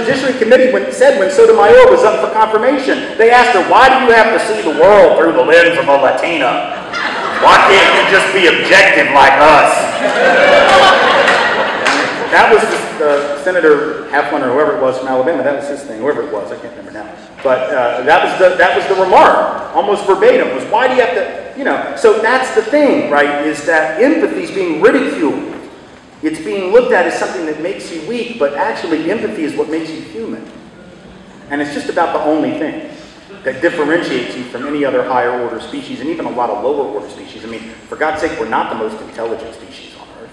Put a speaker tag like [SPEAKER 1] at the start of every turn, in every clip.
[SPEAKER 1] Judiciary Committee said when Sotomayor was up for confirmation, they asked her, why do you have to see the world through the lens of a Latina? Why can't you just be objective like us? That was Senator Heflin or whoever it was from Alabama. That was his thing, whoever it was, I can't remember now. But that was the remark, almost verbatim, was why do you have to, you know, so that's the thing, right, is that empathy is being ridiculed. It's being looked at as something that makes you weak, but actually empathy is what makes you human. And it's just about the only thing that differentiates you from any other higher order species, and even a lot of lower order species. I mean, for God's sake, we're not the most intelligent species on Earth.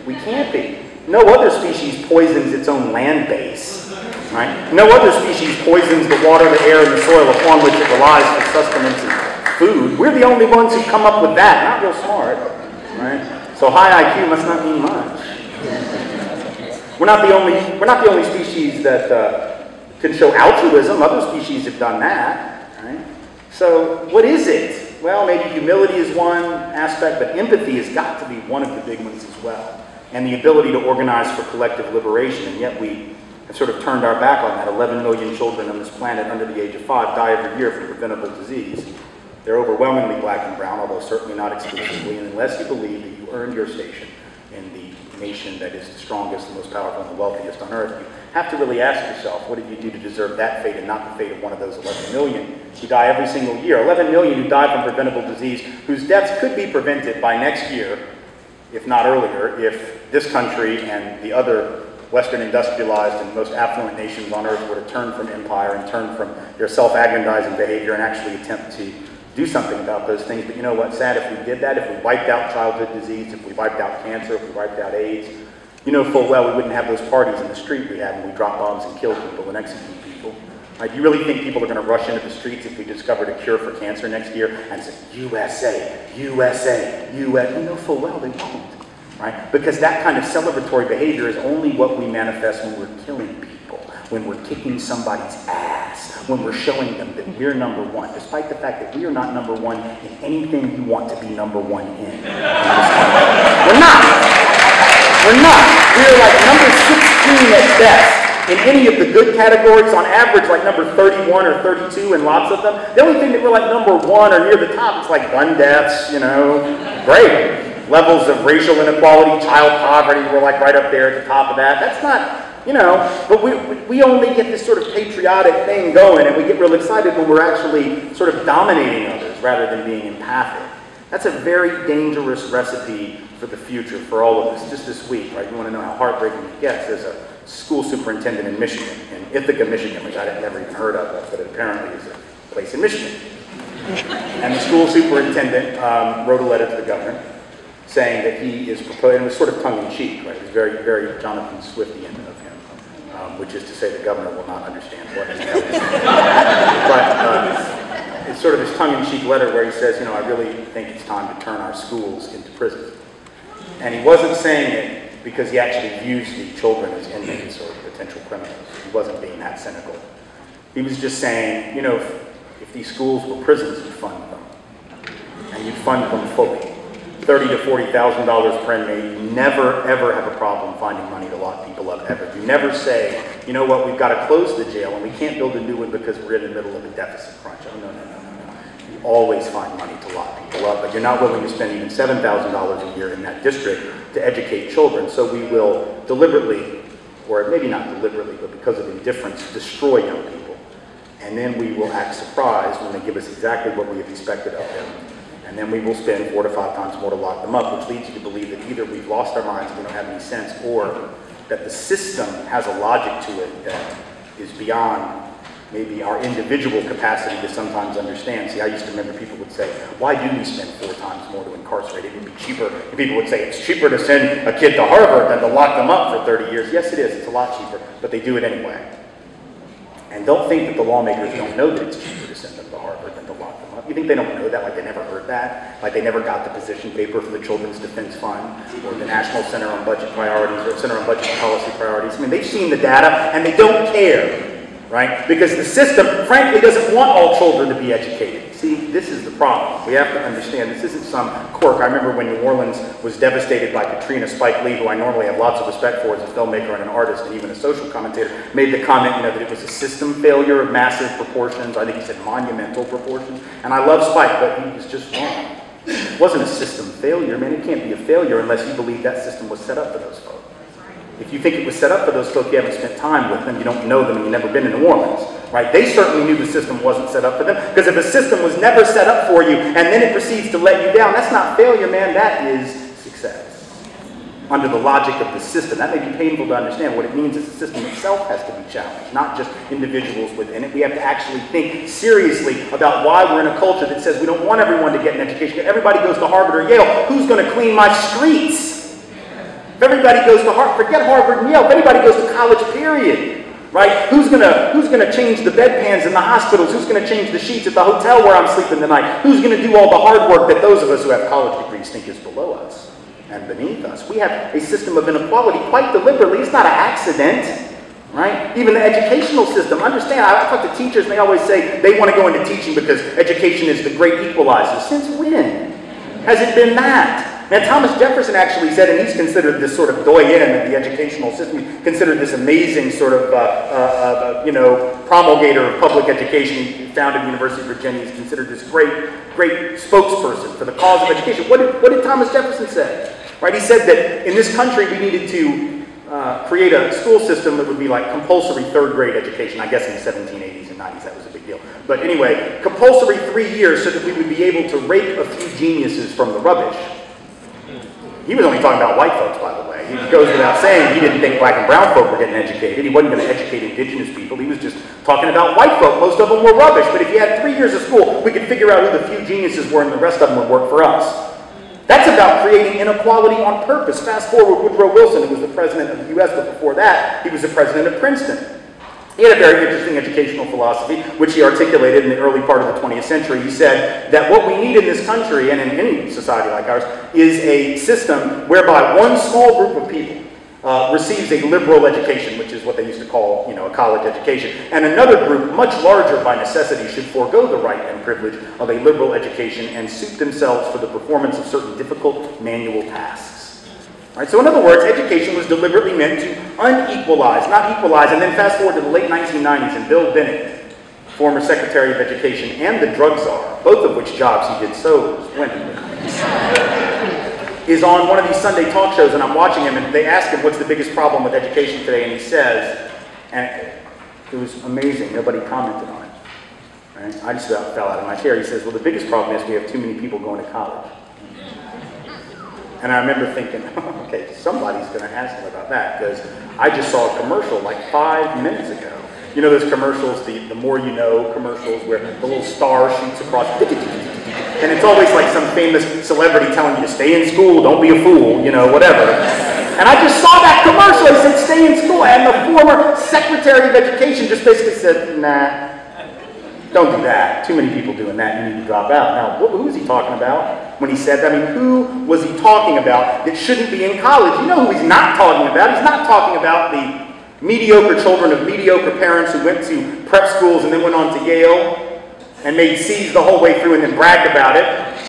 [SPEAKER 1] We can't be. No other species poisons its own land base, right? No other species poisons the water, the air, and the soil upon which it relies for sustenance and food. We're the only ones who come up with that. Not real smart, right? So high IQ must not mean much. We're not the only species that can show altruism. Other species have done that, right? So what is it? Well, maybe humility is one aspect, but empathy has got to be one of the big ones as well. And the ability to organize for collective liberation, and yet we have sort of turned our back on that. 11 million children on this planet under the age of 5 die every year from preventable disease. They're overwhelmingly black and brown, although certainly not exclusively, and unless you believe that you earned your station in the nation that is the strongest, the most powerful, and the wealthiest on Earth, you have to really ask yourself, what did you do to deserve that fate and not the fate of one of those 11 million who die every single year? 11 million who die from preventable disease, whose deaths could be prevented by next year, if not earlier, if this country and the other Western industrialized and most affluent nations on Earth were to turn from empire and turn from their self-aggrandizing behavior and actually attempt to do something about those things. But you know what's sad? If we did that, if we wiped out childhood disease, if we wiped out cancer, if we wiped out AIDS, you know full well we wouldn't have those parties in the street we had when we dropped bombs and killed people and executed people. Do you really think people are going to rush into the streets if we discovered a cure for cancer next year and say, USA, USA, USA? You know full well they won't, right? Because that kind of celebratory behavior is only what we manifest when we're killing people, when we're kicking somebody's ass, when we're showing them that we're number one, despite the fact that we are not number one in anything you want to be number one in. We're not. We're not. We're like number 16 at best. In any of the good categories, on average, like number 31 or 32 in lots of them. The only thing that we're like number 1 or near the top is like gun deaths, you know, great. Levels of racial inequality, child poverty, we're like right up there at the top of that. That's not, you know, but we only get this sort of patriotic thing going and we get real excited when we're actually sort of dominating others rather than being empathic. That's a very dangerous recipe for the future for all of us. Just this week, right, you want to know how heartbreaking it gets. There's a school superintendent in Michigan, in Ithaca, Michigan, which I had never even heard of, but it apparently is a place in Michigan. And the school superintendent wrote a letter to the governor saying that he is proposing, and it was sort of tongue-in-cheek, right? It was very, very Jonathan Swiftian of him, which is to say the governor will not understand what he's saying. But it's sort of this tongue-in-cheek letter where he says, you know, I really think it's time to turn our schools into prisons. And he wasn't saying it because he actually views the children as inmates or potential criminals. He wasn't being that cynical. He was just saying, you know, if these schools were prisons, you'd fund them. And you'd fund them fully. $30,000 to $40,000 per inmate. You never, ever have a problem finding money to lock people up, ever. You never say, you know what, we've got to close the jail and we can't build a new one because we're in the middle of a deficit crunch. Oh, no, no, no, no, no. You always find money to lock people up, but you're not willing to spend even $7,000 a year in that district to educate children. So we will deliberately, or maybe not deliberately, but because of indifference, destroy young people. And then we will act surprised when they give us exactly what we have expected of them. And then we will spend 4 to 5 times more to lock them up, which leads you to believe that either we've lost our minds and we don't have any sense, or that the system has a logic to it that is beyond maybe our individual capacity to sometimes understand. See, I used to remember people would say, why do we spend 4 times more to incarcerate? It would be cheaper. And people would say, it's cheaper to send a kid to Harvard than to lock them up for 30 years. Yes, it is. It's a lot cheaper, but they do it anyway. And don't think that the lawmakers don't know that it's cheaper to send them to Harvard than to lock them up. You think they don't know that? Like they never heard that? Like they never got the position paper for the Children's Defense Fund or the National Center on Budget Priorities or Center on Budget Policy Priorities? I mean, they've seen the data and they don't care. right? Because the system, frankly, doesn't want all children to be educated. See, this is the problem. We have to understand this isn't some quirk. I remember when New Orleans was devastated by Katrina, Spike Lee, who I normally have lots of respect for as a filmmaker and an artist and even a social commentator, made the comment, you know, that it was a system failure of massive proportions. I think he said monumental proportions. And I love Spike, but he was just wrong. It wasn't a system failure. Man, it can't be a failure unless you believe that system was set up for those folks. If you think it was set up for those folks, you haven't spent time with them, you don't know them, and you've never been in New Orleans, right? They certainly knew the system wasn't set up for them, because if a system was never set up for you, and then it proceeds to let you down, that's not failure, man, that is success. Under the logic of the system. That may be painful to understand. What it means is the system itself has to be challenged, not just individuals within it. We have to actually think seriously about why we're in a culture that says we don't want everyone to get an education. If everybody goes to Harvard or Yale, who's going to clean my streets? If everybody goes to Harvard, forget Harvard and Yale, if everybody goes to college, period, right? Who's gonna change the bedpans in the hospitals? Who's gonna change the sheets at the hotel where I'm sleeping tonight? Who's gonna do all the hard work that those of us who have college degrees think is below us and beneath us? We have a system of inequality quite deliberately. It's not an accident, right? Even the educational system, understand, I talk to teachers and they always say they want to go into teaching because education is the great equalizer. Since when has it been that? Now, Thomas Jefferson actually said, and he's considered this sort of doyen of the educational system, he's considered this amazing sort of, you know, promulgator of public education. He founded the University of Virginia. He's considered this great spokesperson for the cause of education. What did Thomas Jefferson say? Right? He said that in this country we needed to create a school system that would be like compulsory third grade education. I guess in the 1780s and 90s that was a big deal. But anyway, compulsory 3 years so that we would be able to rake a few geniuses from the rubbish. He was only talking about white folks, by the way. It goes without saying he didn't think black and brown folk were getting educated. He wasn't going to educate indigenous people. He was just talking about white folk. Most of them were rubbish. But if you had 3 years of school, we could figure out who the few geniuses were and the rest of them would work for us. That's about creating inequality on purpose. Fast forward, Woodrow Wilson, who was the president of the U.S., but before that, he was the president of Princeton. He had a very interesting educational philosophy, which he articulated in the early part of the 20th century. He said that what we need in this country, and in any society like ours, is a system whereby one small group of people receives a liberal education, which is what they used to call, you know, a college education, and another group, much larger by necessity, should forego the right and privilege of a liberal education and suit themselves for the performance of certain difficult manual tasks. Right? So in other words, education was deliberately meant to unequalize, not equalize. And then fast forward to the late 1990s, and Bill Bennett, former Secretary of Education, and the drug czar, both of which jobs he did so splendidly, is on one of these Sunday talk shows, and I'm watching him, and they ask him what's the biggest problem with education today, and he says, and it was amazing, nobody commented on it. Right? I just about fell out of my chair. He says, well, the biggest problem is we have too many people going to college. And I remember thinking, okay, somebody's going to ask him about that, because I just saw a commercial like 5 minutes ago. You know those commercials, the more you know commercials, where the little star shoots across, and it's always like some famous celebrity telling you to stay in school, don't be a fool, you know, whatever. And I just saw that commercial, I said, stay in school, and the former Secretary of Education just basically said, nah, don't do that. Too many people doing that, you need to drop out. Now, who was he talking about when he said that? I mean, who was he talking about that shouldn't be in college? You know who he's not talking about? He's not talking about the mediocre children of mediocre parents who went to prep schools and then went on to Yale and made C's the whole way through and then bragged about it.